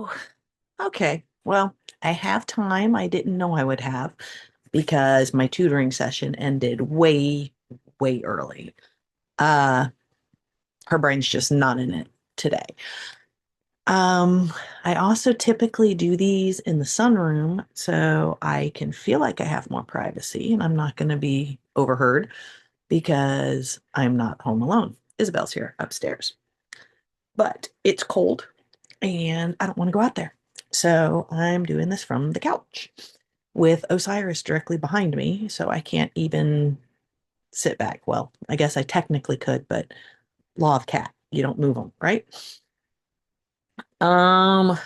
Oh, okay. Well, I have time I didn't know I would have because my tutoring session ended way, way early. Uh, Her brain's just not in it today. Um, I also typically do these in the sunroom so I can feel like I have more privacy and I'm not going to be overheard because I'm not home alone. Isabel's here upstairs, but it's cold and I don't want to go out there. So I'm doing this from the couch with Osiris directly behind me. So I can't even sit back. Well, I guess I technically could, but law of cat, you don't move them, right? Um,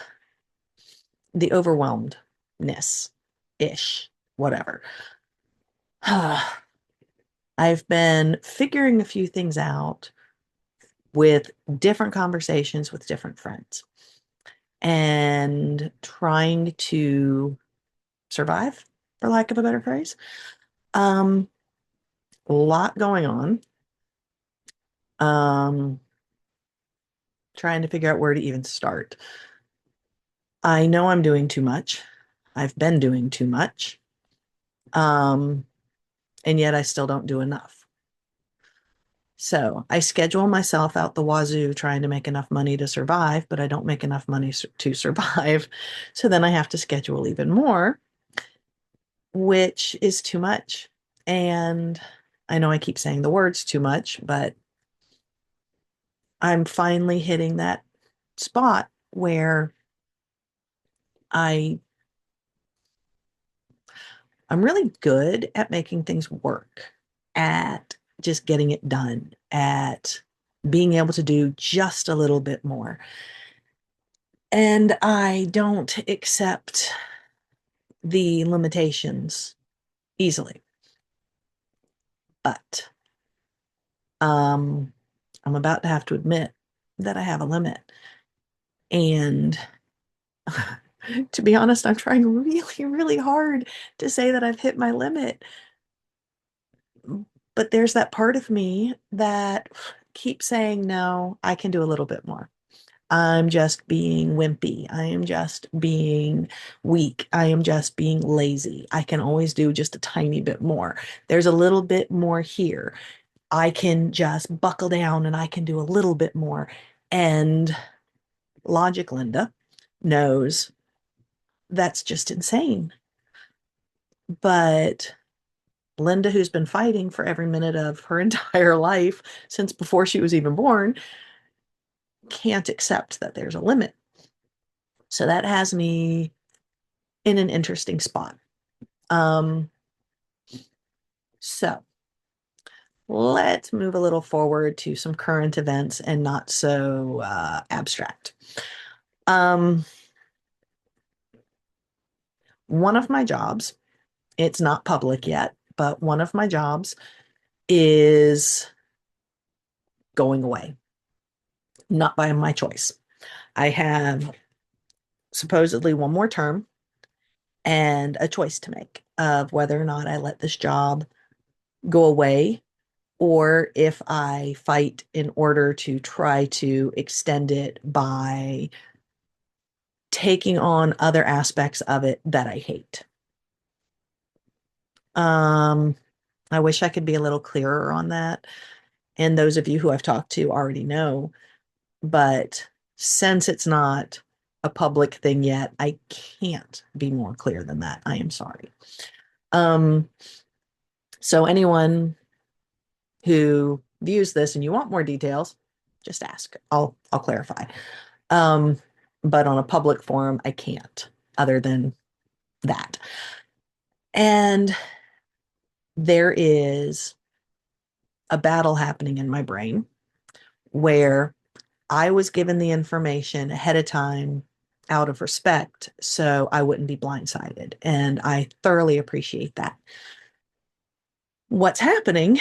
the overwhelmedness ish, whatever. I've been figuring a few things out with different conversations with different friends and trying to survive, for lack of a better phrase. Um, a lot going on. Um, Trying to figure out where to even start. I know I'm doing too much. I've been doing too much. Um, and yet I still don't do enough. So I schedule myself out the wazoo trying to make enough money to survive, but I don't make enough money to survive. So then I have to schedule even more, which is too much. And I know I keep saying the words too much, but I'm finally hitting that spot where I I'm really good at making things work, at just getting it done, at being able to do just a little bit more. And I don't accept the limitations easily. But um, I'm about to have to admit that I have a limit. And to be honest, I'm trying really, really hard to say that I've hit my limit. But there's that part of me that keeps saying, no, I can do a little bit more. I'm just being wimpy. I am just being weak. I am just being lazy. I can always do just a tiny bit more. There's a little bit more here. I can just buckle down and I can do a little bit more. And logic, Lynda, knows that's just insane. But Lynda, who's been fighting for every minute of her entire life since before she was even born, can't accept that there's a limit. So that has me in an interesting spot. Um, so let's move a little forward to some current events and not so abstract. Um, one of my jobs, it's not public yet, but one of my jobs is going away, not by my choice. I have supposedly one more term and a choice to make of whether or not I let this job go away or if I fight in order to try to extend it by taking on other aspects of it that I hate. Um, I wish I could be a little clearer on that. And those of you who I've talked to already know, but since it's not a public thing yet, I can't be more clear than that. I am sorry. Um, so anyone who views this and you want more details, just ask. I'll clarify. Um, but on a public forum, I can't, other than that. And there is a battle happening in my brain where I was given the information ahead of time out of respect so I wouldn't be blindsided. And I thoroughly appreciate that. What's happening?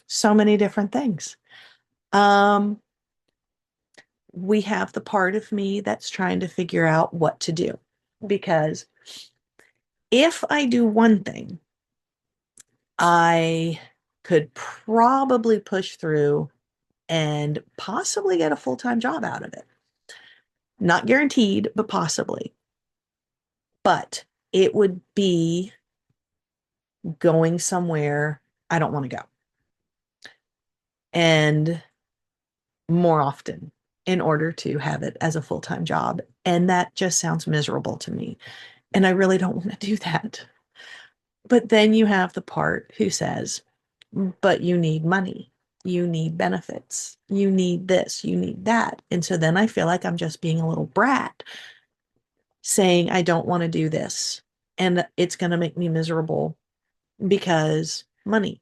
So many different things. Um, we have the part of me that's trying to figure out what to do. Because if I do one thing, I could probably push through and possibly get a full time job out of it. Not guaranteed, but possibly. But it would be going somewhere I don't want to go. And more often in order to have it as a full-time job. And that just sounds miserable to me. And I really don't want to do that. But then you have the part who says, but you need money. You need benefits. You need this. You need that. And so then I feel like I'm just being a little brat saying, I don't want to do this. And it's going to make me miserable because money.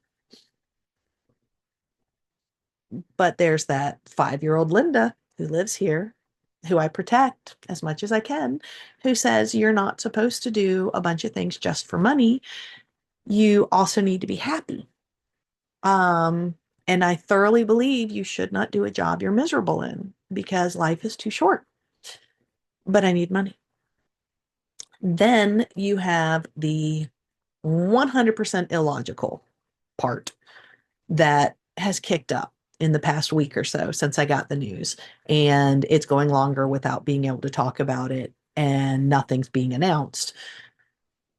But there's that 5-year-old Lynda who lives here, who I protect as much as I can, who says you're not supposed to do a bunch of things just for money. You also need to be happy. Um, and I thoroughly believe you should not do a job you're miserable in because life is too short. But I need money. Then you have the 100% illogical part that has kicked up in the past week or so since I got the news. And it's going longer without being able to talk about it and nothing's being announced.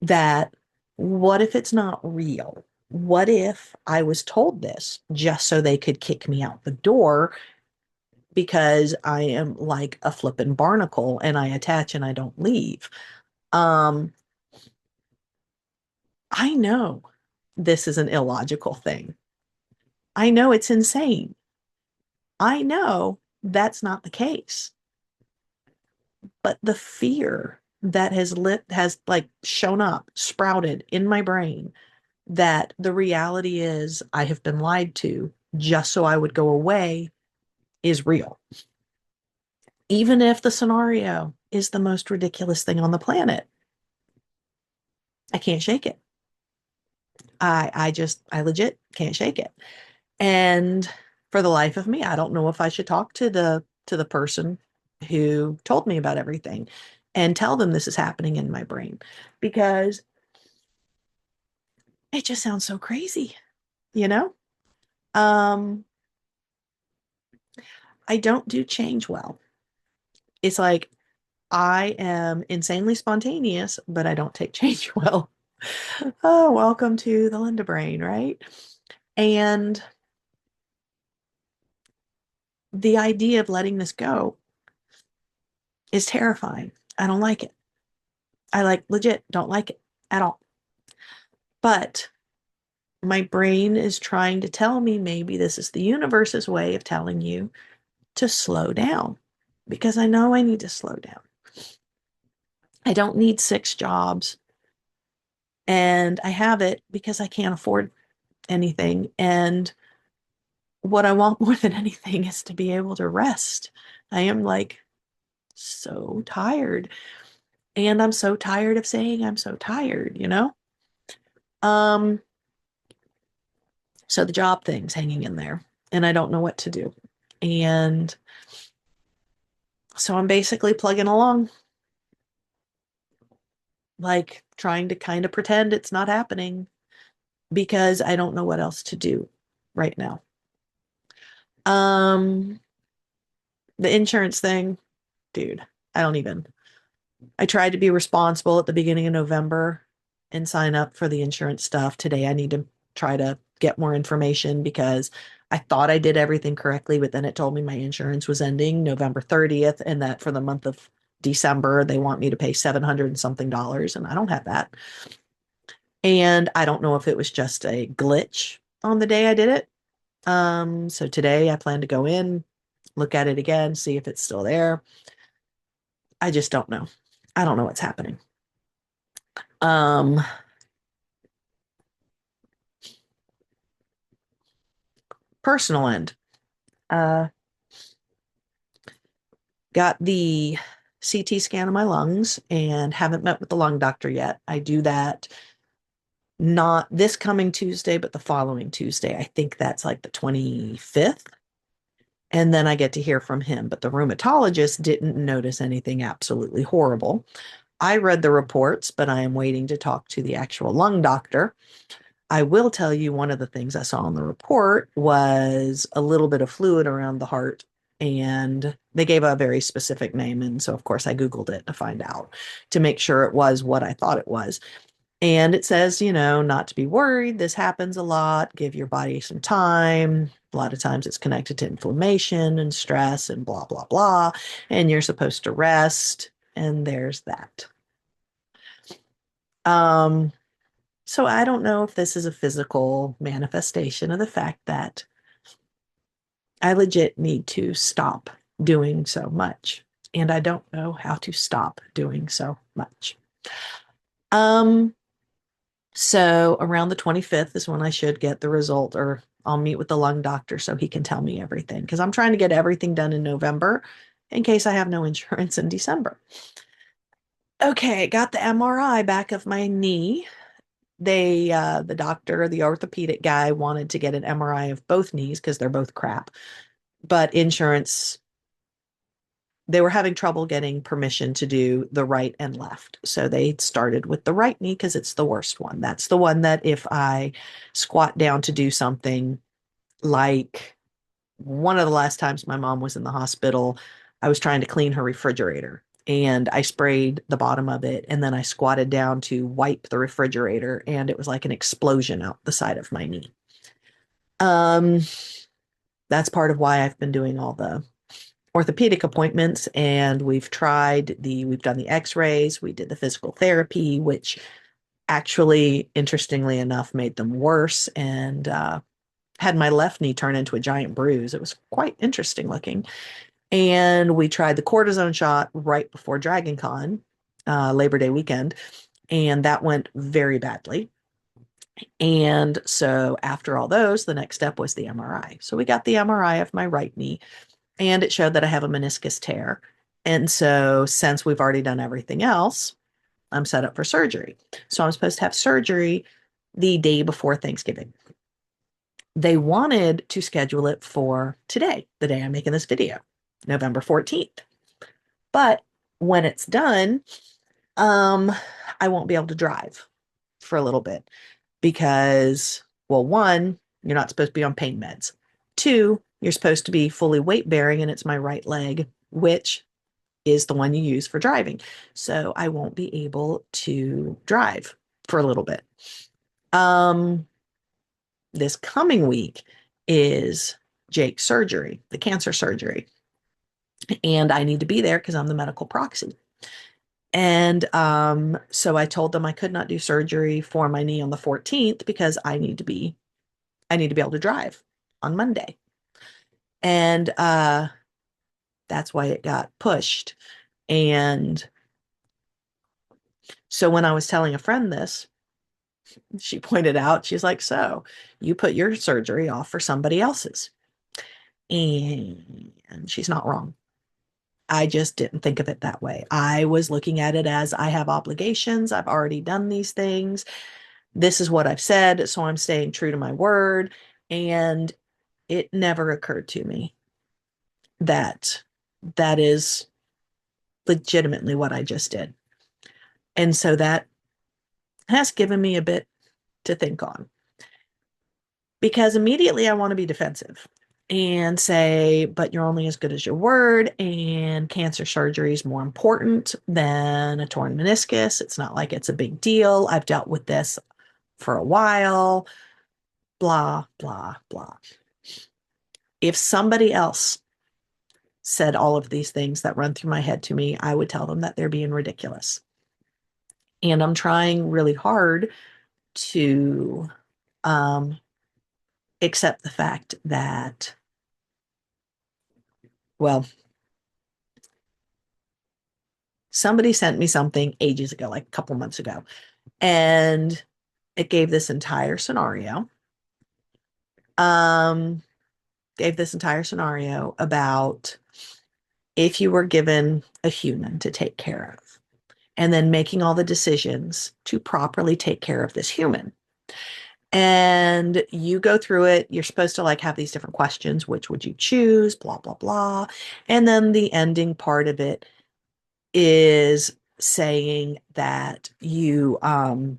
That what if it's not real? What if I was told this just so they could kick me out the door because I am like a flippin' barnacle and I attach and I don't leave? Um, I know this is an illogical thing. I know it's insane. I know that's not the case. But the fear that has like shown up, sprouted in my brain that the reality is I have been lied to just so I would go away is real. Even if the scenario is the most ridiculous thing on the planet, I can't shake it. I legit can't shake it. And for the life of me, I don't know if I should talk to the person who told me about everything and tell them this is happening in my brain because it just sounds so crazy, you know? Um, I don't do change well. It's like I am insanely spontaneous, but I don't take change well. Oh, welcome to the Lynda brain, right? And the idea of letting this go is terrifying. I don't like it. I like legit don't like it at all. But my brain is trying to tell me maybe this is the universe's way of telling you to slow down because I know I need to slow down. I don't need 6 jobs and I have it because I can't afford anything. And what I want more than anything is to be able to rest. I am like so tired. And I'm so tired of saying I'm so tired, you know? Um, so the job thing's hanging in there and I don't know what to do. And so I'm basically plugging along, like trying to kind of pretend it's not happening because I don't know what else to do right now. Um, the insurance thing, dude, I don't even. I tried to be responsible at the beginning of November and sign up for the insurance stuff. Today I need to try to get more information because I thought I did everything correctly, but then it told me my insurance was ending November 30th and that for the month of December they want me to pay 700 and something dollars and I don't have that. And I don't know if it was just a glitch on the day I did it. So today I plan to go in, look at it again, see if it's still there. I just don't know. I don't know what's happening. Um, Personal end. Uh, got the CT scan of my lungs and haven't met with the lung doctor yet. I do that not this coming Tuesday, but the following Tuesday. I think that's like the 25th. And then I get to hear from him. But the rheumatologist didn't notice anything absolutely horrible. I read the reports, but I am waiting to talk to the actual lung doctor. I will tell you one of the things I saw in the report was a little bit of fluid around the heart And they gave a very specific name. And so, of course, I Googled it to find out to make sure it was what I thought it was. And it says, not to be worried. This happens a lot. Give your body some time. A lot of times it's connected to inflammation and stress and blah, blah, blah. And you're supposed to rest. And there's that. Um, so I don't know if this is a physical manifestation of the fact that I legit need to stop doing so much. And I don't know how to stop doing so much. Um, so around the 25th is when I should get the result, or I'll meet with the lung doctor so he can tell me everything. Because I'm trying to get everything done in November in case I have no insurance in December. Okay, got the MRI back of my knee. The doctor, the orthopedic guy, wanted to get an MRI of both knees because they're both crap. But insurance, they were having trouble getting permission to do the right and left. So they started with the right knee because it's the worst one. That's the one that if I squat down to do something, like one of the last times my mom was in the hospital, I was trying to clean her refrigerator and I sprayed the bottom of it. And then I squatted down to wipe the refrigerator and it was like an explosion out the side of my knee. Um, that's part of why I've been doing all the orthopedic appointments, and we've done the x-rays, we did the physical therapy, which actually, interestingly enough, made them worse, and had my left knee turn into a giant bruise. It was quite interesting looking. And we tried the cortisone shot right before Dragon Con, Labor Day weekend, and that went very badly. And so after all those, the next step was the MRI. So we got the MRI of my right knee, and it showed that I have a meniscus tear. And so, since we've already done everything else, I'm set up for surgery. So, I'm supposed to have surgery the day before Thanksgiving. They wanted to schedule it for today, the day I'm making this video, November 14th. But when it's done, um, I won't be able to drive for a little bit because, well, one, you're not supposed to be on pain meds. Two, you're supposed to be fully weight bearing, and it's my right leg, which is the one you use for driving. So I won't be able to drive for a little bit. Um, this coming week is Jake's surgery, the cancer surgery. And I need to be there because I'm the medical proxy. And so I told them I could not do surgery for my knee on the 14th because I need to be able to drive on Monday. And that's why it got pushed. And so when I was telling a friend this, she pointed out, she's like, so you put your surgery off for somebody else's. And she's not wrong. I just didn't think of it that way. I was looking at it as I have obligations. I've already done these things. This is what I've said. So I'm staying true to my word. And it never occurred to me that that is legitimately what I just did. And so that has given me a bit to think on because immediately I want to be defensive and say, but you're only as good as your word, and cancer surgery is more important than a torn meniscus. It's not like it's a big deal. I've dealt with this for a while, blah, blah, blah. If somebody else said all of these things that run through my head to me, I would tell them that they're being ridiculous. And I'm trying really hard to accept the fact that, well, somebody sent me something ages ago, like a couple months ago, and it gave this entire scenario. Um, Gave this entire scenario about if you were given a human to take care of, and then making all the decisions to properly take care of this human. And you go through it, you're supposed to like have these different questions. Which would you choose? Blah, blah, blah. And then the ending part of it is saying that you are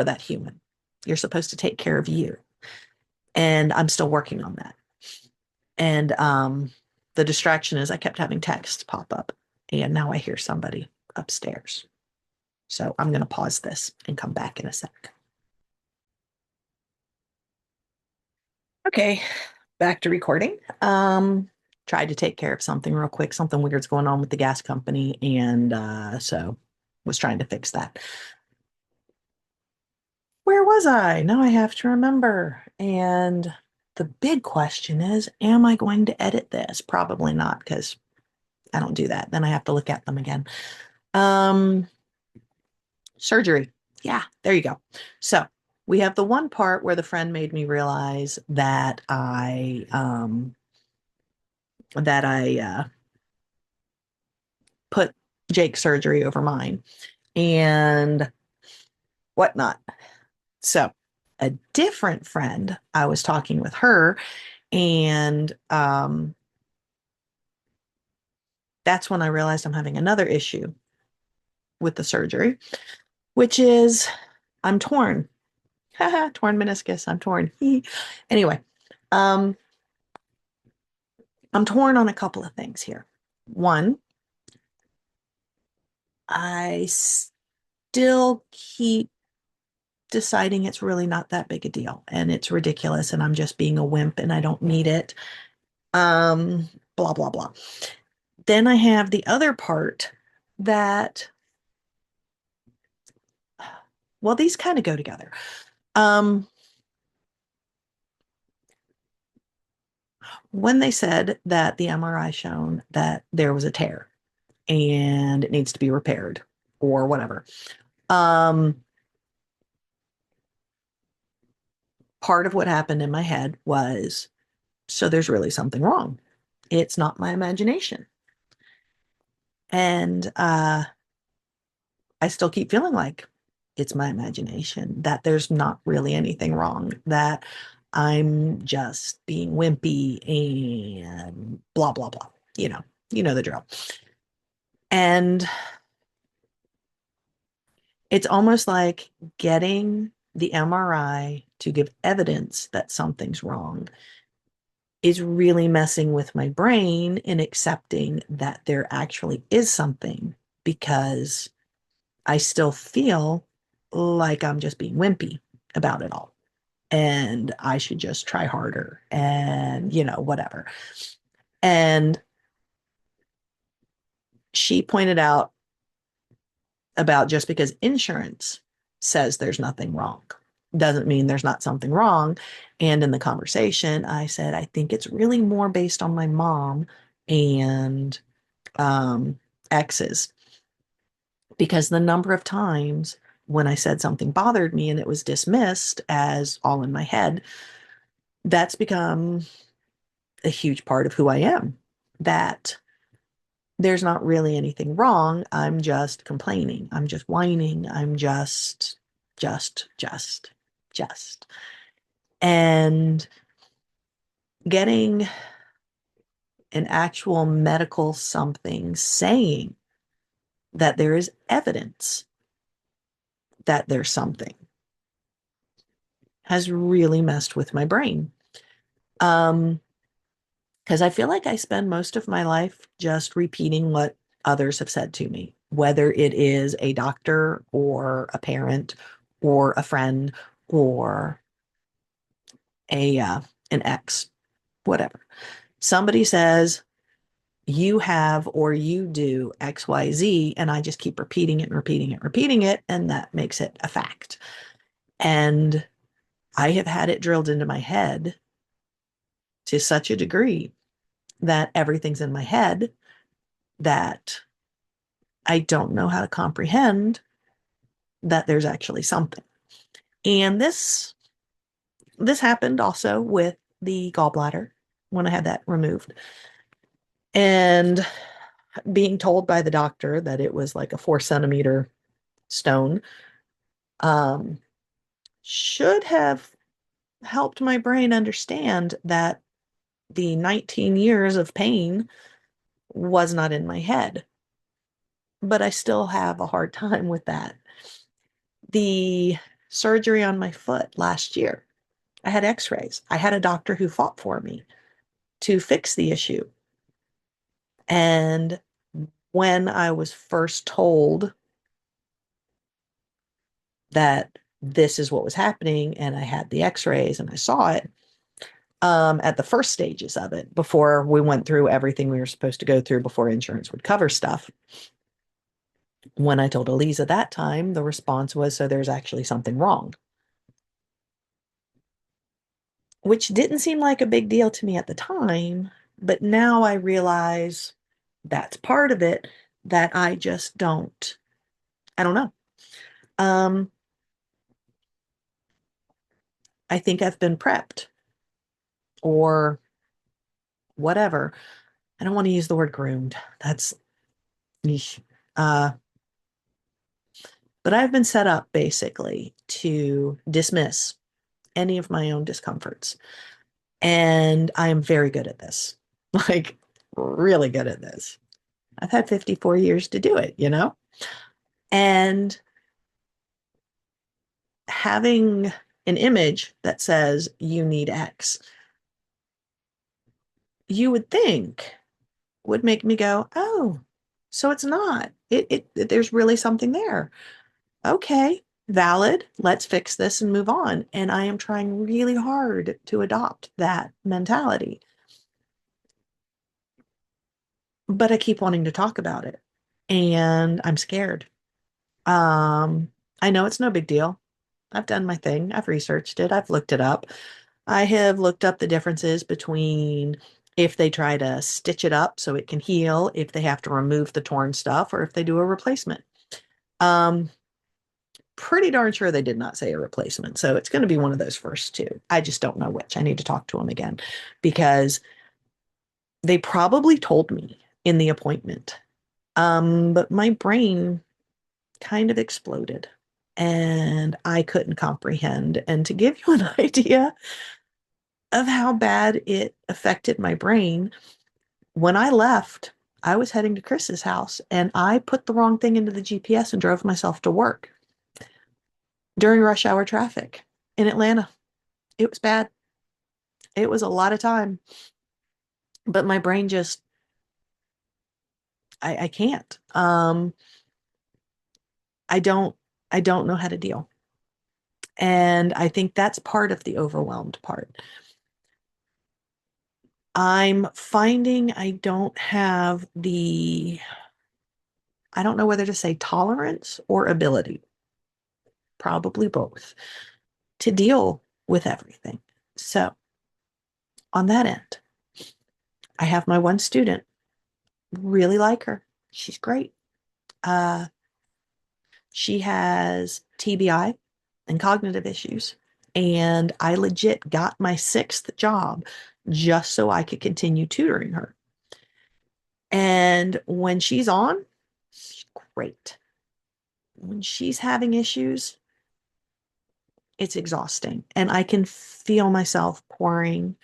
that human. You're supposed to take care of you. And I'm still working on that. And the distraction is I kept having texts pop up, and now I hear somebody upstairs. So I'm going to pause this and come back in a sec. Okay, back to recording. Tried to take care of something real quick. Something weird's going on with the gas company, and so was trying to fix that. Where was I? Now I have to remember. And the big question is, am I going to edit this? Probably not, because I don't do that. Then I have to look at them again. Um, Surgery. Yeah, there you go. So we have the one part where the friend made me realize that I put Jake's surgery over mine and whatnot. So a different friend, I was talking with her, and that's when I realized I'm having another issue with the surgery, which is I'm torn. Torn meniscus. I'm torn. Anyway, um, I'm torn on a couple of things here. One, I still keep deciding it's really not that big a deal and it's ridiculous and I'm just being a wimp and I don't need it. Blah, blah, blah. Then I have the other part that, well, these kind of go together. Um, when they said that the MRI shown that there was a tear and it needs to be repaired or whatever, um, part of what happened in my head was, so there's really something wrong. It's not my imagination. And I still keep feeling like it's my imagination, that there's not really anything wrong, that I'm just being wimpy and blah, blah, blah. You know the drill. And it's almost like getting the MRI to give evidence that something's wrong is really messing with my brain in accepting that there actually is something, because I still feel like I'm just being wimpy about it all. And I should just try harder and, whatever. And she pointed out about just because insurance says there's nothing wrong doesn't mean there's not something wrong. And in the conversation, I said, I think it's really more based on my mom and exes, because the number of times when I said something bothered me and it was dismissed as all in my head, that's become a huge part of who I am. That there's not really anything wrong. I'm just complaining. I'm just whining. I'm just. And getting an actual medical something saying that there is evidence that there's something has really messed with my brain. Because I feel like I spend most of my life just repeating what others have said to me, whether it is a doctor or a parent or a friend or a an ex, whatever. Somebody says you have or you do XYZ, and I just keep repeating it and repeating it, and repeating it, and that makes it a fact. And I have had it drilled into my head to such a degree that everything's in my head, that I don't know how to comprehend that there's actually something. And this happened also with the gallbladder when I had that removed. And being told by the doctor that it was like a 4 centimeter stone um, should have helped my brain understand that the 19 years of pain was not in my head. But I still have a hard time with that. The surgery on my foot last year, I had x-rays. I had a doctor who fought for me to fix the issue. And when I was first told that this is what was happening, and I had the x-rays and I saw it, at the first stages of it, before we went through everything we were supposed to go through before insurance would cover stuff. When I told Eliza that time, the response was, so there's actually something wrong, which didn't seem like a big deal to me at the time. But now I realize that's part of it that I don't know. Um, I think I've been prepped or whatever. I don't want to use the word groomed. That's, yeesh. Uh, but I've been set up basically to dismiss any of my own discomforts. And I am very good at this, like really good at this. I've had 54 years to do it, you know? And having an image that says you need X, you would think would make me go, oh, so it's not. There's really something there. Okay, valid. Let's fix this and move on. And I am trying really hard to adopt that mentality. But I keep wanting to talk about it. And I'm scared. Um, I know it's no big deal. I've done my thing. I've researched it. I've looked it up. I have looked up the differences between if they try to stitch it up so it can heal, if they have to remove the torn stuff, or if they do a replacement. Um, Pretty darn sure they did not say a replacement. So it's going to be one of those first two. I just don't know which. I need to talk to them again because they probably told me in the appointment. But my brain kind of exploded and I couldn't comprehend. And to give you an idea of how bad it affected my brain, when I left, I was heading to Chris's house and I put the wrong thing into the GPS and drove myself to work during rush hour traffic in Atlanta. It was bad. It was a lot of time, but my brain just, I can't. I don't, I don't know how to deal. And I think that's part of the overwhelmed part. I'm finding I don't have I don't know whether to say tolerance or ability, probably both, to deal with everything. So, on that end, I have my one student, really like her. She's great. Uh, she has TBI and cognitive issues. And I legit got my sixth job just so I could continue tutoring her. And when she's on, she's great. When she's having issues, it's exhausting. And I can feel myself pouring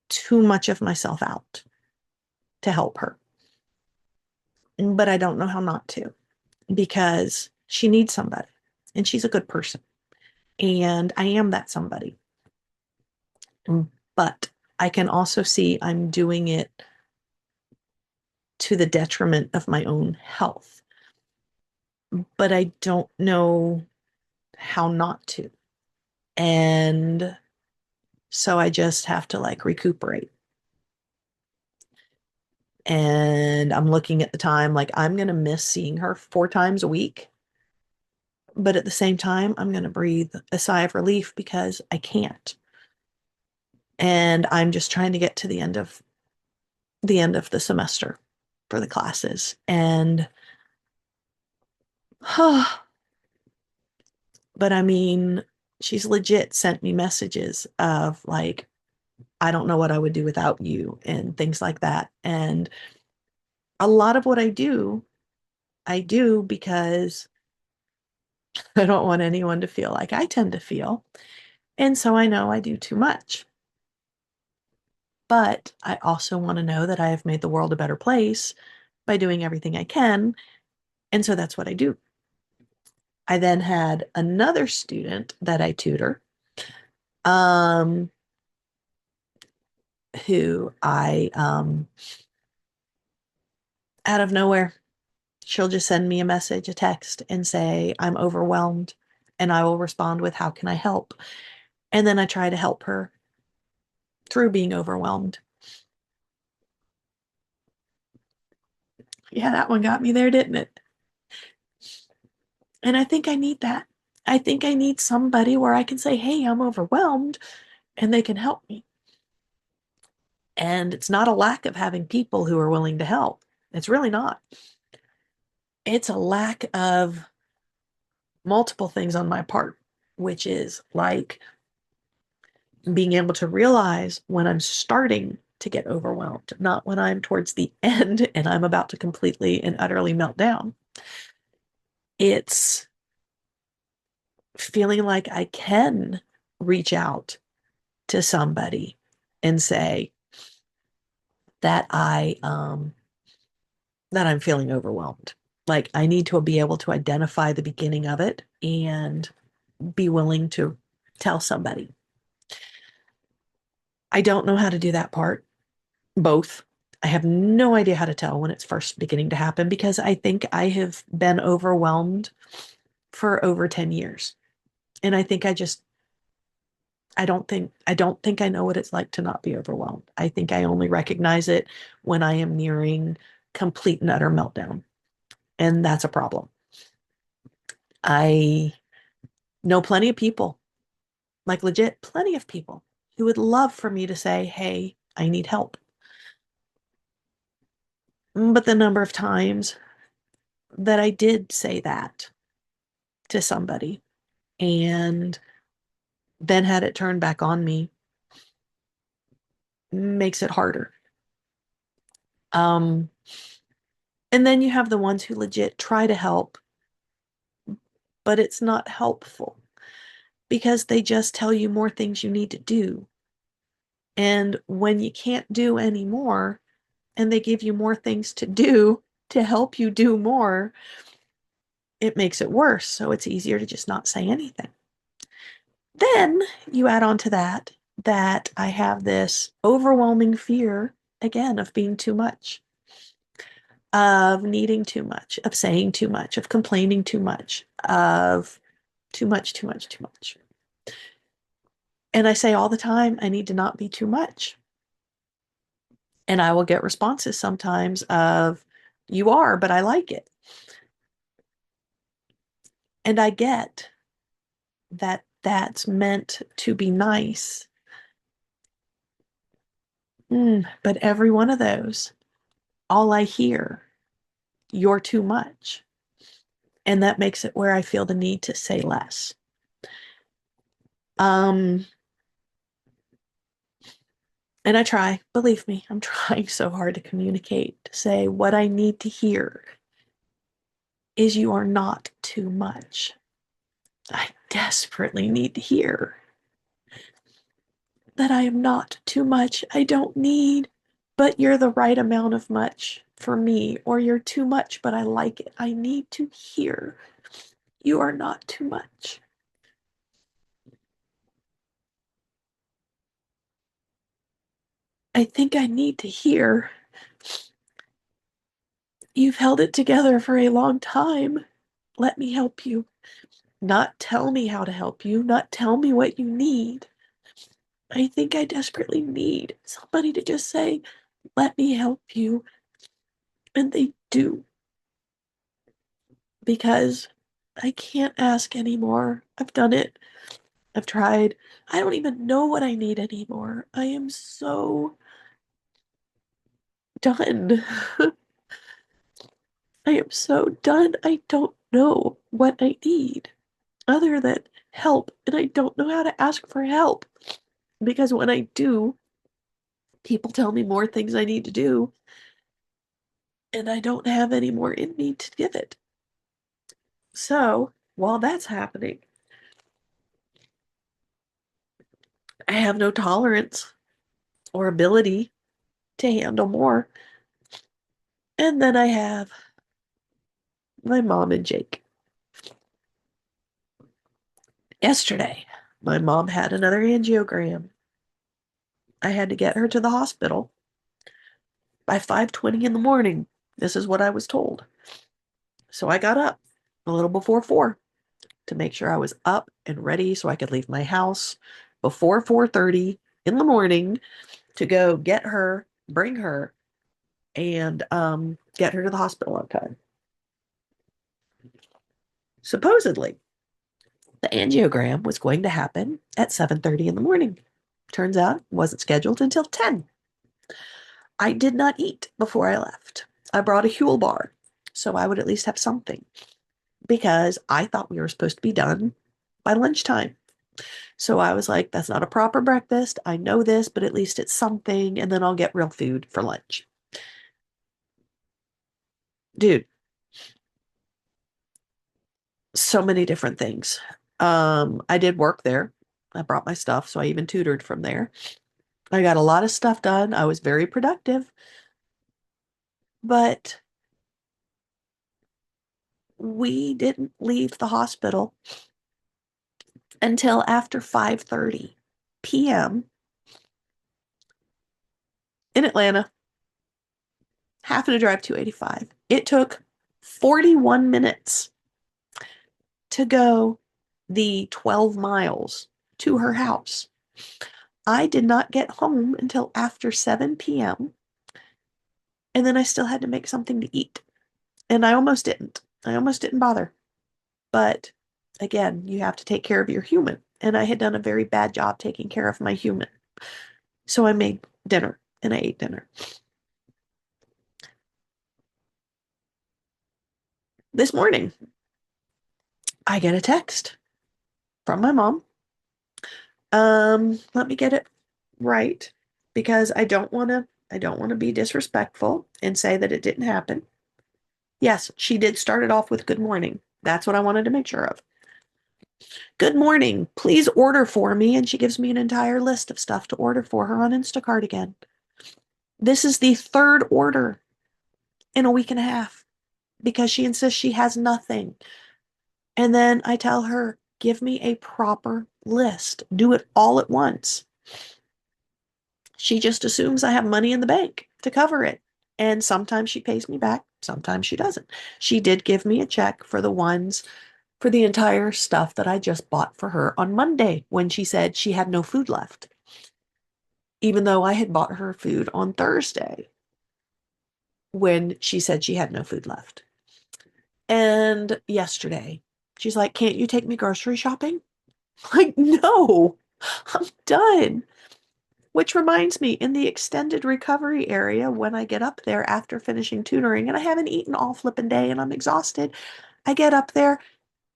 too much of myself out to help her. But I don't know how not to because she needs somebody and she's a good person. And I am that somebody. But I can also see I'm doing it to the detriment of my own health. But I don't know how not to. And so I just have to like recuperate. And I'm looking at the time like I'm going to miss seeing her 4 times a week. But at the same time, I'm going to breathe a sigh of relief because I can't. And I'm just trying to get to the end of the semester for the classes. And but I mean, she's legit sent me messages of like, I don't know what I would do without you and things like that. And a lot of what I do because I don't want anyone to feel like I tend to feel. And so I know I do too much. But I also want to know that I have made the world a better place by doing everything I can. And so that's what I do. I then had another student that I tutor um, who out of nowhere, she'll just send me a message, a text, and say, I'm overwhelmed. And I will respond with, how can I help? And then I try to help her through being overwhelmed. Yeah, that one got me there, didn't it? And I think I need that. I think I need somebody where I can say, hey, I'm overwhelmed, and they can help me. And it's not a lack of having people who are willing to help. It's really not. It's a lack of multiple things on my part, which is like being able to realize when I'm starting to get overwhelmed, not when I'm towards the end and I'm about to completely and utterly melt down. It's feeling like I can reach out to somebody and say that I'm feeling overwhelmed. Like I need to be able to identify the beginning of it and be willing to tell somebody. I don't know how to do that part, both. I have no idea how to tell when it's first beginning to happen because I think I have been overwhelmed for over 10 years. And I think I don't think I know what it's like to not be overwhelmed. I think I only recognize it when I am nearing complete and utter meltdown. And that's a problem. I know plenty of people, like legit plenty of people who would love for me to say, "Hey, I need help." But the number of times that I did say that to somebody and then had it turned back on me makes it harder. Um, and then you have the ones who legit try to help, but it's not helpful because they just tell you more things you need to do. And when you can't do any more and they give you more things to do to help you do more, it makes it worse. So it's easier to just not say anything. Then you add on to that I have this overwhelming fear, again, of being too much, of needing too much, of saying too much, of complaining too much, of too much, too much, too much. And I say all the time, I need to not be too much. And I will get responses sometimes of, you are, but I like it. And I get that that's meant to be nice. But every one of those, all I hear, you're too much. And that makes it where I feel the need to say less. Um, and I try, believe me, I'm trying so hard to communicate, to say what I need to hear is you are not too much. I desperately need to hear that I am not too much. I don't need, but you're the right amount of much for me, or you're too much, but I like it. I need to hear you are not too much. I think I need to hear you've held it together for a long time. Let me help you. Not tell me how to help you, not tell me what you need. I think I desperately need somebody to just say, let me help you. And they do, because I can't ask anymore. I've done it. I've tried. I don't even know what I need anymore. I am so done. I am so done. I don't know what I need other than help. And I don't know how to ask for help because when I do, people tell me more things I need to do, and I don't have any more in me to give it. So while that's happening, I have no tolerance or ability to handle more. And then I have my mom and Jake. Yesterday, My mom had another angiogram. I had to get her to the hospital by 5:20 in the morning. This is what I was told. So I got up a little before 4 to make sure I was up and ready so I could leave my house before 4:30 in the morning to go get her, bring her, and get her to the hospital on time. Supposedly, the angiogram was going to happen at 7:30 in the morning. Turns out it wasn't scheduled until 10. I did not eat before I left. I brought a Huel bar so I would at least have something because I thought we were supposed to be done by lunchtime. So I was like, that's not a proper breakfast. I know this, but at least it's something, and then I'll get real food for lunch. Dude, so many different things. I did work there. I brought my stuff, so I even tutored from there. I got a lot of stuff done. I was very productive, but we didn't leave the hospital until after 5:30 p.m. in Atlanta, having to drive 285. It took 41 minutes to go the 12 miles to her house. I did not get home until after 7 p.m. And then I still had to make something to eat. And I almost didn't. I almost didn't bother. But again, you have to take care of your human. And I had done a very bad job taking care of my human. So I made dinner and I ate dinner. This morning, I get a text from my mom. Let me get it right because I don't want to be disrespectful and say that it didn't happen. Yes, she did start it off with good morning. That's what I wanted to make sure of. Good morning. Please order for me. And she gives me an entire list of stuff to order for her on Instacart again. This is the third order in a week and a half because she insists she has nothing. And then I tell her, give me a proper list. Do it all at once. She just assumes I have money in the bank to cover it. And sometimes she pays me back, sometimes she doesn't. She did give me a check for the entire stuff that I just bought for her on Monday when she said she had no food left, even though I had bought her food on Thursday when she said she had no food left. And yesterday, she's like, can't you take me grocery shopping? I'm like, no, I'm done. Which reminds me, in the extended recovery area, when I get up there after finishing tutoring, and I haven't eaten all flippin' day and I'm exhausted, I get up there,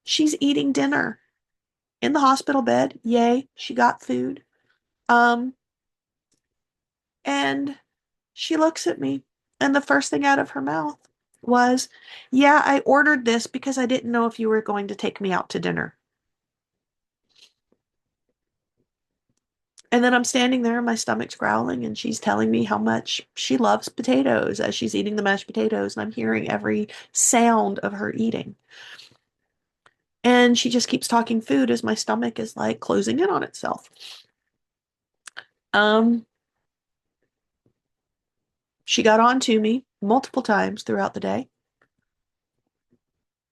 she's eating dinner in the hospital bed. Yay, she got food. Um, and she looks at me, and the first thing out of her mouth was, yeah, I ordered this because I didn't know if you were going to take me out to dinner. And then I'm standing there, my stomach's growling, and she's telling me how much she loves potatoes as she's eating the mashed potatoes, and I'm hearing every sound of her eating. And she just keeps talking food as my stomach is like closing in on itself. Um, she got on to me multiple times throughout the day.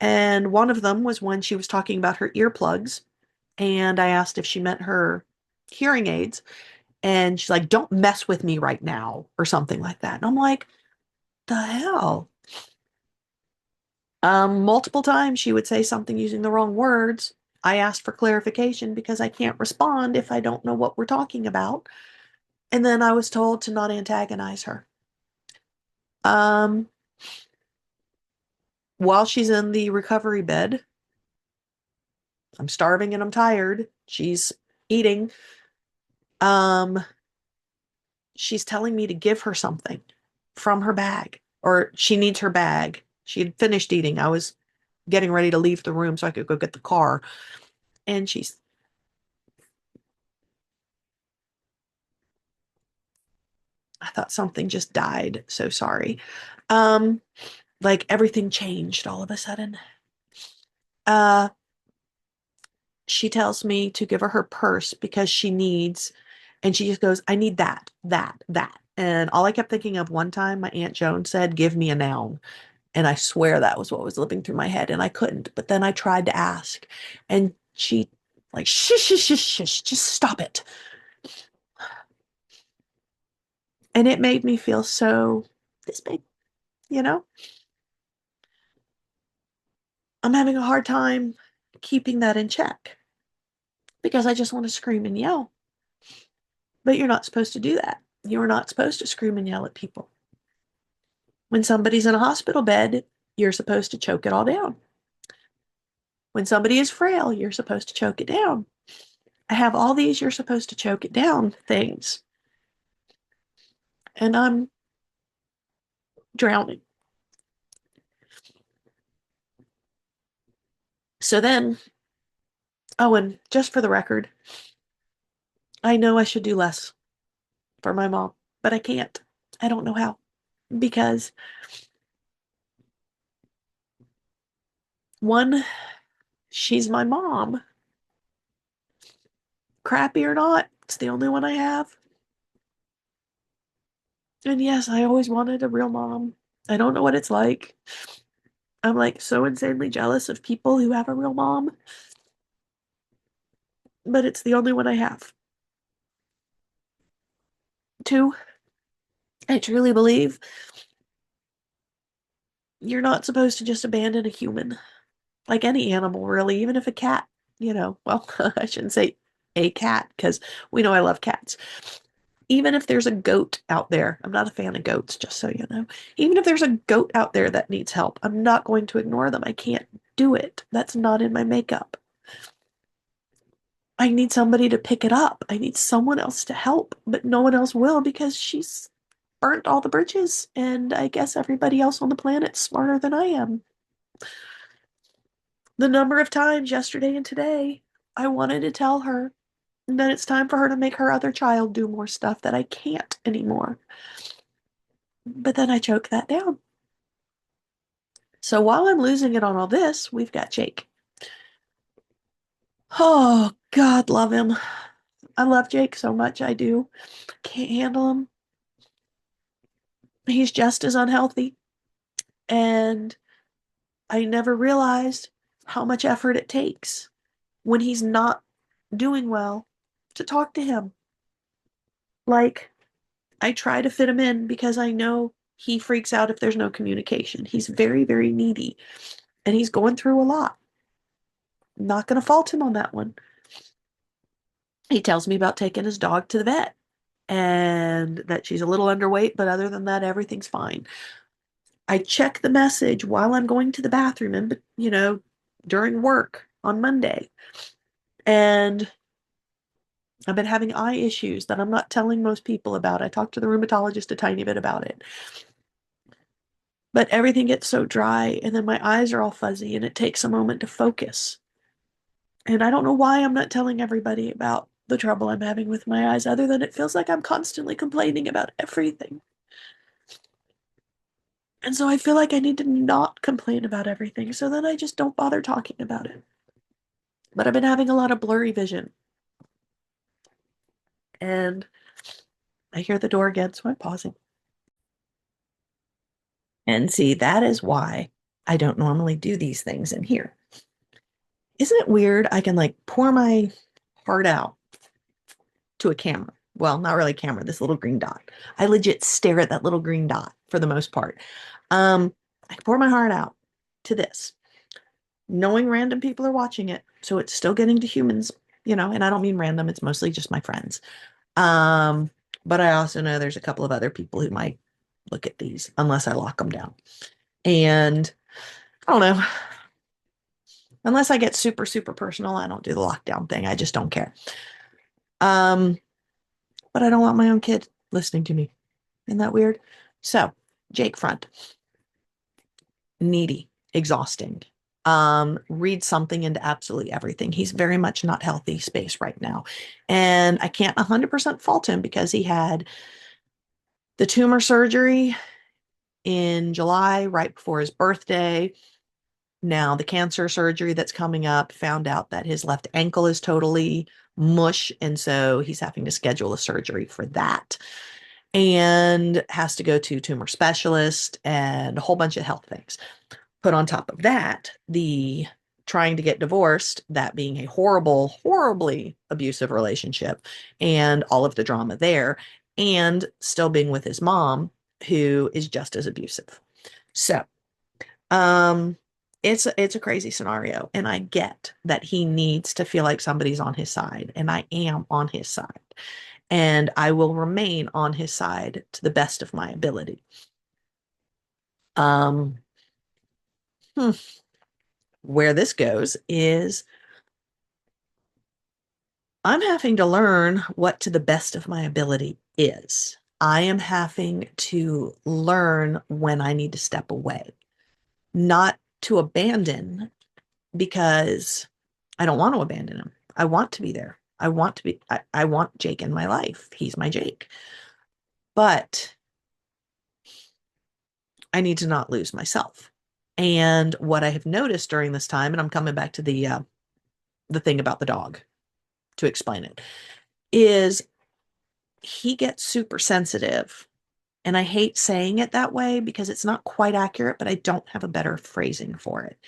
And one of them was when she was talking about her earplugs. And I asked if she meant her hearing aids. And she's like, don't mess with me right now, or something like that. And I'm like, the hell? Multiple times she would say something using the wrong words. I asked for clarification because I can't respond if I don't know what we're talking about. And then I was told to not antagonize her. Um, while she's in the recovery bed, I'm starving and I'm tired. She's eating. Um, she's telling me to give her something from her bag, or she needs her bag. She had finished eating. I was getting ready to leave the room so I could go get the car. And I thought something just died. So sorry. Um, like everything changed all of a sudden. Uh, she tells me to give her her purse because she needs, and she just goes, I need that, that, that. And all I kept thinking of one time, my Aunt Joan said, give me a noun. And I swear that was what was living through my head. And I couldn't. But then I tried to ask. And she, like, shush, shush, shush, shush, just stop it. And it made me feel so this big, you know? I'm having a hard time keeping that in check because I just want to scream and yell. But you're not supposed to do that. You're not supposed to scream and yell at people. When somebody's in a hospital bed, you're supposed to choke it all down. When somebody is frail, you're supposed to choke it down. I have all these you're supposed to choke it down things, and I'm drowning. So then, oh, and just for the record, I know I should do less for my mom, but I can't. I don't know how. Because one, she's my mom. Crappy or not, it's the only one I have. And yes, I always wanted a real mom. I don't know what it's like. I'm like so insanely jealous of people who have a real mom, but it's the only one I have. Two, I truly believe you're not supposed to just abandon a human, like any animal, really, even if a cat, well, I shouldn't say a cat because we know I love cats. Even if there's a goat out there, I'm not a fan of goats, just so you know. Even if there's a goat out there that needs help, I'm not going to ignore them. I can't do it. That's not in my makeup. I need somebody to pick it up. I need someone else to help, but no one else will because she's burnt all the bridges. And I guess everybody else on the planet's smarter than I am. The number of times yesterday and today I wanted to tell her that it's time for her to make her other child do more stuff that I can't anymore. But then I choke that down. So while I'm losing it on all this, we've got Jake. Oh, God, love him. I love Jake so much. I do. Can't handle him. He's just as unhealthy. And I never realized how much effort it takes when he's not doing well to talk to him. Like, I try to fit him in because I know he freaks out if there's no communication. He's very, very needy and he's going through a lot. I'm not going to fault him on that one. He tells me about taking his dog to the vet and that she's a little underweight, but other than that, everything's fine. I check the message while I'm going to the bathroom and, during work on Monday. And I've been having eye issues that I'm not telling most people about. I talked to the rheumatologist a tiny bit about it. But everything gets so dry, and then my eyes are all fuzzy, and it takes a moment to focus. And I don't know why I'm not telling everybody about the trouble I'm having with my eyes, other than it feels like I'm constantly complaining about everything. And so I feel like I need to not complain about everything, so then I just don't bother talking about it. But I've been having a lot of blurry vision. And I hear the door again, so I'm pausing. And see, that is why I don't normally do these things in here. Isn't it weird? I can like pour my heart out to a camera. Well, not really a camera, this little green dot. I legit stare at that little green dot for the most part. I can pour my heart out to this, knowing random people are watching it. So it's still getting to humans, and I don't mean random, it's mostly just my friends. Um, but I also know there's a couple of other people who might look at these unless I lock them down. And I don't know. Unless I get super, super personal, I don't do the lockdown thing. I just don't care. Um, but I don't want my own kid listening to me. Isn't that weird? So, Jake Front, needy, exhausting. Read something into absolutely everything. He's very much not healthy space right now. And I can't 100% fault him because he had the tumor surgery in July, right before his birthday. Now, the cancer surgery that's coming up found out that his left ankle is totally mush. And so he's having to schedule a surgery for that and has to go to tumor specialist and a whole bunch of health things. Put on top of that, the trying to get divorced, that being a horrible, horribly abusive relationship, and all of the drama there, and still being with his mom, who is just as abusive. So, um, it's a crazy scenario, and I get that he needs to feel like somebody's on his side, and I am on his side, and I will remain on his side to the best of my ability. Um, hmm, where this goes is I'm having to learn what to the best of my ability is. I am having to learn when I need to step away, not to abandon because I don't want to abandon him. I want to be there. I want Jake in my life. He's my Jake. But I need to not lose myself. And what I have noticed during this time, and I'm coming back to the thing about the dog to explain it, is he gets super sensitive. And I hate saying it that way because it's not quite accurate, but I don't have a better phrasing for it,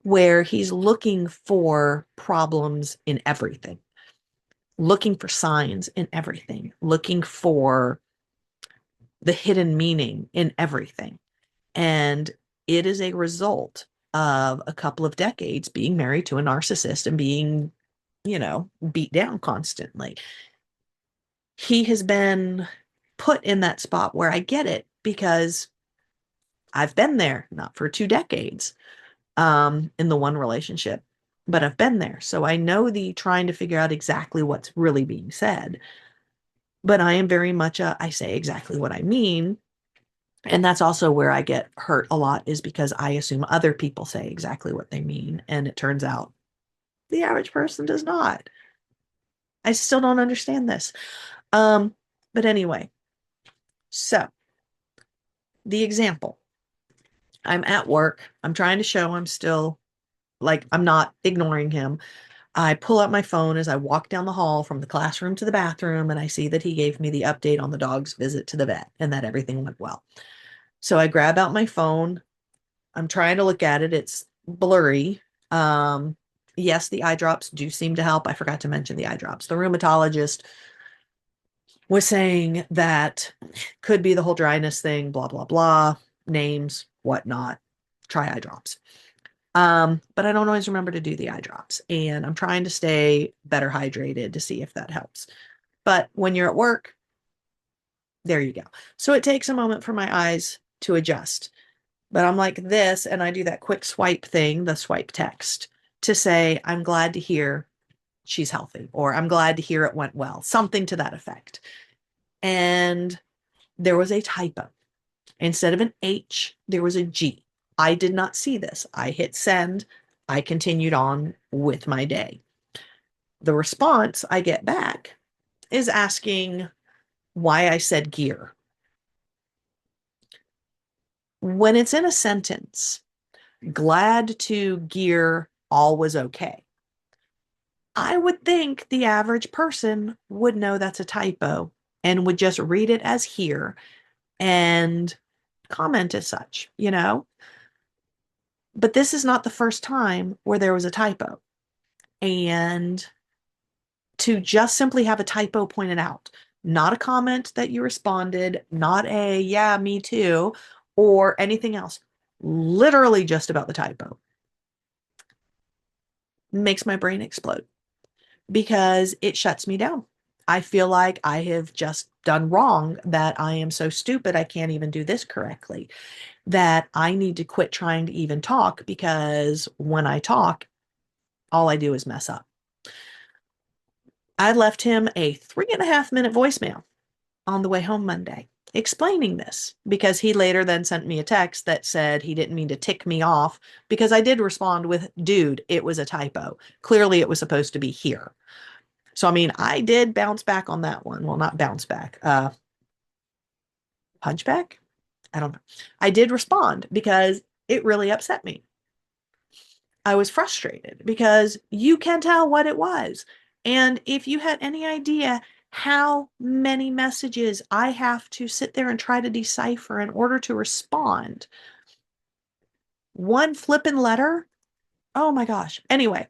where he's looking for problems in everything, looking for signs in everything, looking for the hidden meaning in everything. And it is a result of a couple of decades being married to a narcissist and being, beat down constantly. He has been put in that spot where I get it because I've been there, not for 2 decades, in the one relationship, but I've been there. So I know the trying to figure out exactly what's really being said. But I am very much I say exactly what I mean. And that's also where I get hurt a lot is because I assume other people say exactly what they mean. And it turns out the average person does not. I still don't understand this. Um, but anyway, so the example, I'm at work. I'm trying to show I'm still like, I'm not ignoring him. I pull out my phone as I walk down the hall from the classroom to the bathroom, and I see that he gave me the update on the dog's visit to the vet and that everything went well. So I grab out my phone. I'm trying to look at it. It's blurry. Um, yes, the eye drops do seem to help. I forgot to mention the eye drops. The rheumatologist was saying that could be the whole dryness thing, blah, blah, blah, names, whatnot. Try eye drops. But I don't always remember to do the eye drops. And I'm trying to stay better hydrated to see if that helps. But when you're at work, there you go. So it takes a moment for my eyes to adjust. But I'm like this, and I do that quick swipe thing, the swipe text, to say, I'm glad to hear she's healthy, or I'm glad to hear it went well, something to that effect. And there was a typo. Instead of an H, there was a G. I did not see this. I hit send. I continued on with my day. The response I get back is asking why I said gear. When it's in a sentence, glad to gear all was okay. I would think the average person would know that's a typo and would just read it as here and comment as such. But this is not the first time where there was a typo. And to just simply have a typo pointed out, not a comment that you responded, not a, yeah, me too, or anything else, literally just about the typo, makes my brain explode because it shuts me down. I feel like I have just done wrong, that I am so stupid I can't even do this correctly, that I need to quit trying to even talk because when I talk, all I do is mess up. I left him a 3.5 minute voicemail on the way home Monday explaining this because he later then sent me a text that said he didn't mean to tick me off because I did respond with, dude, it was a typo. Clearly it was supposed to be here. So, I mean, I did bounce back on that one. Well, not bounce back, punch back. I don't know. I did respond because it really upset me. I was frustrated because you can tell what it was. And if you had any idea how many messages I have to sit there and try to decipher in order to respond, one flippin' letter, oh my gosh. Anyway,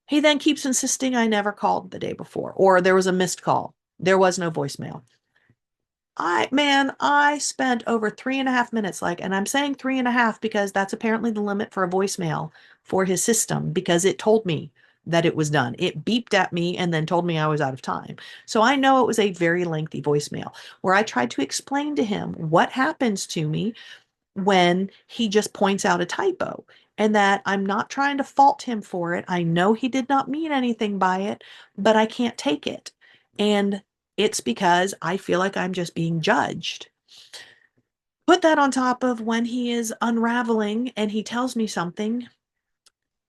he then keeps insisting I never called the day before, or there was a missed call. There was no voicemail. I spent over 3.5 minutes, and I'm saying 3.5 because that's apparently the limit for a voicemail for his system because it told me that it was done. It beeped at me and then told me I was out of time. So I know it was a very lengthy voicemail where I tried to explain to him what happens to me when he just points out a typo and that I'm not trying to fault him for it. I know he did not mean anything by it, but I can't take it. And it's because I feel like I'm just being judged. Put that on top of when he is unraveling and he tells me something,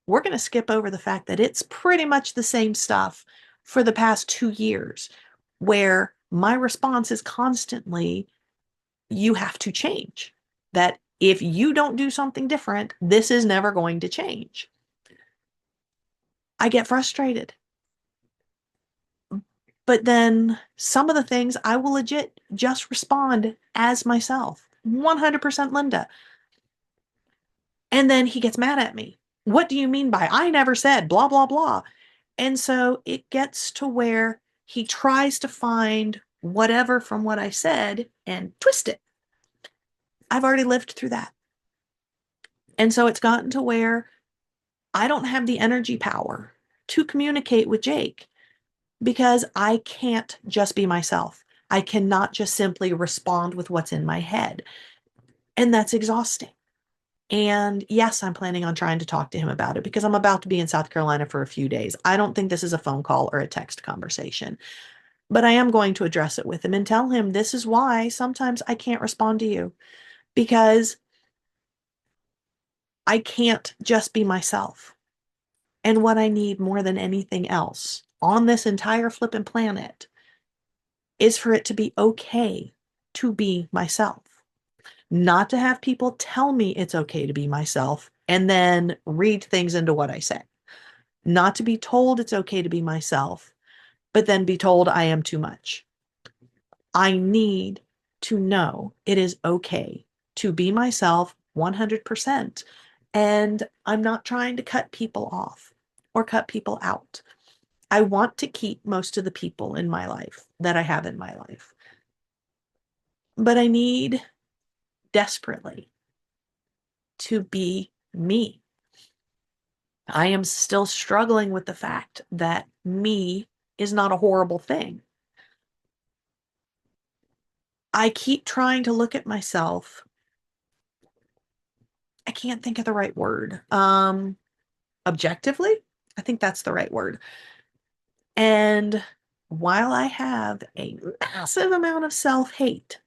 we're going to skip over the fact that it's pretty much the same stuff for the past 2 years, where my response is constantly, you have to change. That if you don't do something different, this is never going to change. I get frustrated. But then some of the things I will legit just respond as myself, 100% Lynda. And then he gets mad at me. What do you mean by I never said blah, blah, blah? And so it gets to where he tries to find whatever from what I said and twist it. I've already lived through that. And so it's gotten to where I don't have the energy power to communicate with Jake because I can't just be myself. I cannot just simply respond with what's in my head. And that's exhausting. And yes, I'm planning on trying to talk to him about it because I'm about to be in South Carolina for a few days. I don't think this is a phone call or a text conversation, but I am going to address it with him and tell him this is why sometimes I can't respond to you because I can't just be myself. And what I need more than anything else on this entire flippin' planet is for it to be okay to be myself. Not to have people tell me it's okay to be myself and then read things into what I say. Not to be told it's okay to be myself, but then be told I am too much. I need to know it is okay to be myself 100%. And I'm not trying to cut people off or cut people out. I want to keep most of the people in my life that I have in my life. But I need desperately to be me. I am still struggling with the fact that me is not a horrible thing. I keep trying to look at myself. I can't think of the right word. Objectively, I think that's the right word. And while I have a massive amount of self-hate,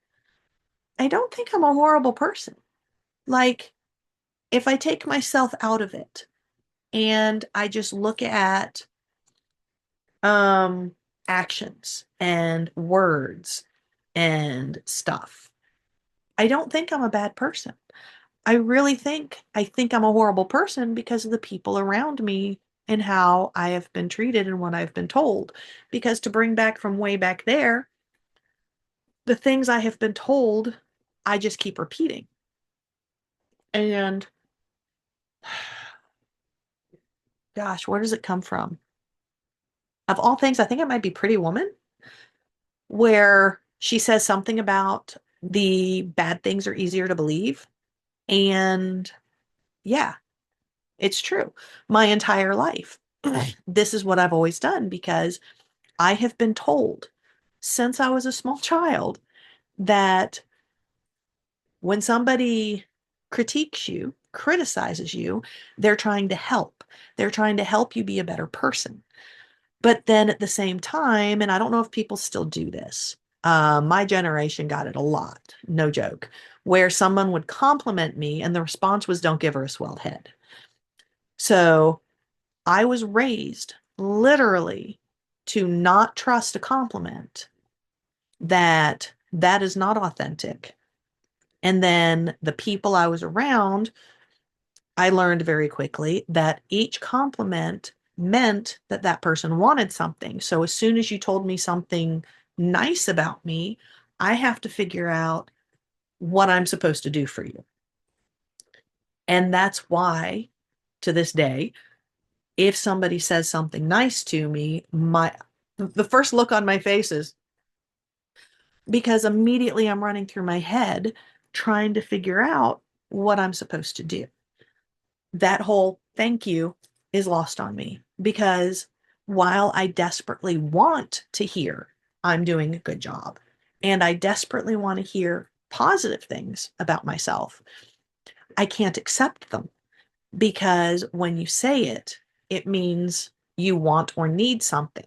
I don't think I'm a horrible person. Like, if I take myself out of it and I just look at um actions and words and stuff, I don't think I'm a bad person. I think I'm a horrible person because of the people around me and how I have been treated and what I've been told. Because to bring back from way back there, the things I have been told, I just keep repeating. And gosh, where does it come from? Of all things, I think it might be Pretty Woman, where she says something about the bad things are easier to believe. And yeah, it's true. My entire life, this is what I've always done because I have been told since I was a small child that when somebody critiques you, criticizes you, they're trying to help. They're trying to help you be a better person. But then at the same time, and I don't know if people still do this, my generation got it a lot, no joke, where someone would compliment me and the response was, don't give her a swelled head. So I was raised literally to not trust a compliment, that is not authentic. And then the people I was around I learned very quickly that each compliment meant that that person wanted something. So as soon as you told me something nice about me, I have to figure out what I'm supposed to do for you. And that's why to this day, if somebody says something nice to me, the first look on my face is because immediately I'm running through my head trying to figure out what I'm supposed to do. That whole thank you is lost on me because while I desperately want to hear I'm doing a good job and I desperately want to hear positive things about myself, I can't accept them because when you say it, it means you want or need something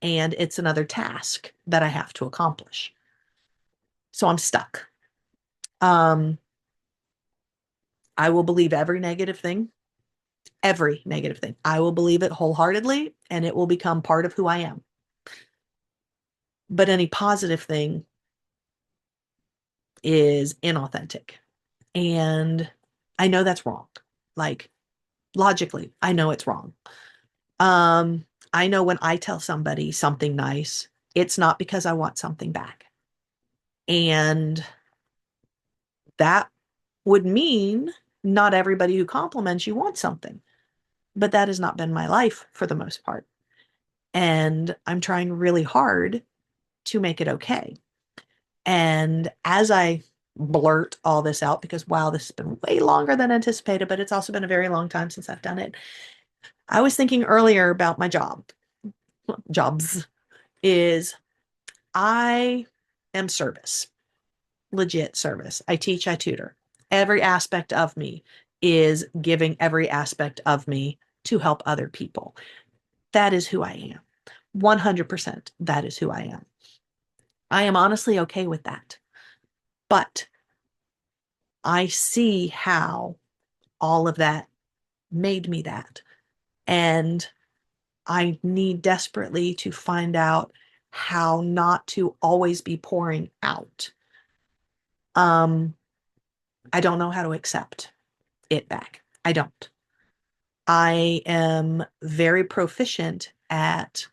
and it's another task that I have to accomplish. So I'm stuck. Um, I will believe every negative thing. I will believe it wholeheartedly and it will become part of who I am. But any positive thing is inauthentic. And I know that's wrong. Like logically, I know it's wrong. Um, I know when I tell somebody something nice, it's not because I want something back. And that would mean not everybody who compliments you wants something. But that has not been my life for the most part. And I'm trying really hard to make it okay. And as I blurt all this out, because wow, this has been way longer than anticipated, but it's also been a very long time since I've done it. I was thinking earlier about my jobs is I am service, legit service. I teach, I tutor. Every aspect of me is giving every aspect of me to help other people. That is who I am. 100%. That is who I am. I am honestly okay with that. But I see how all of that made me that. And I need desperately to find out how not to always be pouring out. Um, I don't know how to accept it back. I don't. I am very proficient at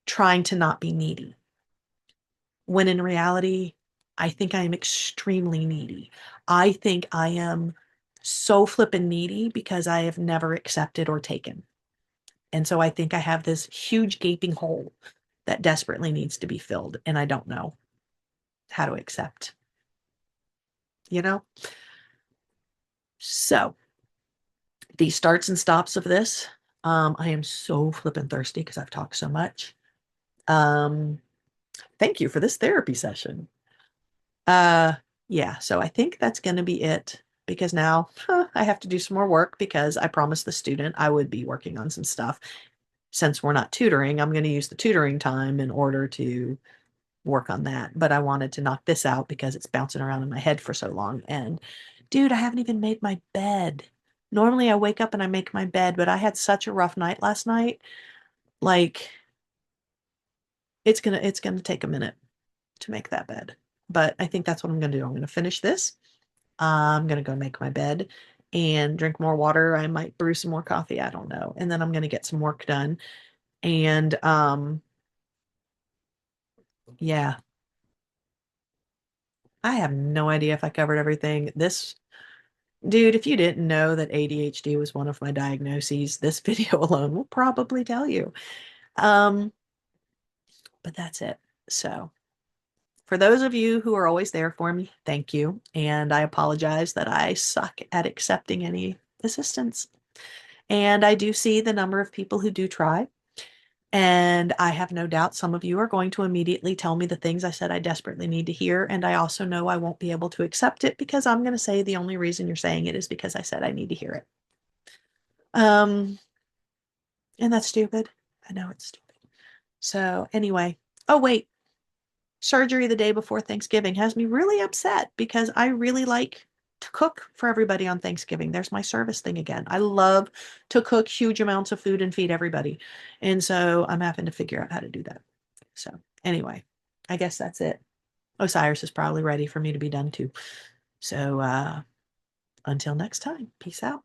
trying to not be needy, when in reality, I think I am extremely needy. I think I am so flippin' needy because I have never accepted or taken. And so I think I have this huge gaping hole that desperately needs to be filled, and I don't know how to accept, you know? So the starts and stops of this, I am so flippin' thirsty because I've talked so much. Um, Thank you for this therapy session. Uh, yeah, so I think that's going to be it because now I have to do some more work because I promised the student I would be working on some stuff. Since we're not tutoring, I'm going to use the tutoring time in order to work on that. But I wanted to knock this out because it's bouncing around in my head for so long. And dude, I haven't even made my bed. Normally I wake up and I make my bed, but I had such a rough night last night. Like it's gonna take a minute to make that bed. But I think that's what I'm gonna do. I'm gonna finish this. I'm gonna go make my bed and drink more water. I might brew some more coffee. I don't know. And then I'm gonna get some work done. And yeah, I have no idea if I covered everything. This dude, if you didn't know that ADHD was one of my diagnoses, this video alone will probably tell you. Um, but that's it. So for those of you who are always there for me, thank you. And I apologize that I suck at accepting any assistance. And I do see the number of people who do try. And I have no doubt some of you are going to immediately tell me the things I said I desperately need to hear. And I also know I won't be able to accept it because I'm going to say the only reason you're saying it is because I said I need to hear it. Um, and that's stupid. I know it's stupid. So anyway, oh wait, surgery the day before Thanksgiving has me really upset because I really like to cook for everybody on Thanksgiving. There's my service thing again. I love to cook huge amounts of food and feed everybody. And so I'm having to figure out how to do that. So anyway, I guess that's it. Osiris is probably ready for me to be done too. So until next time, peace out.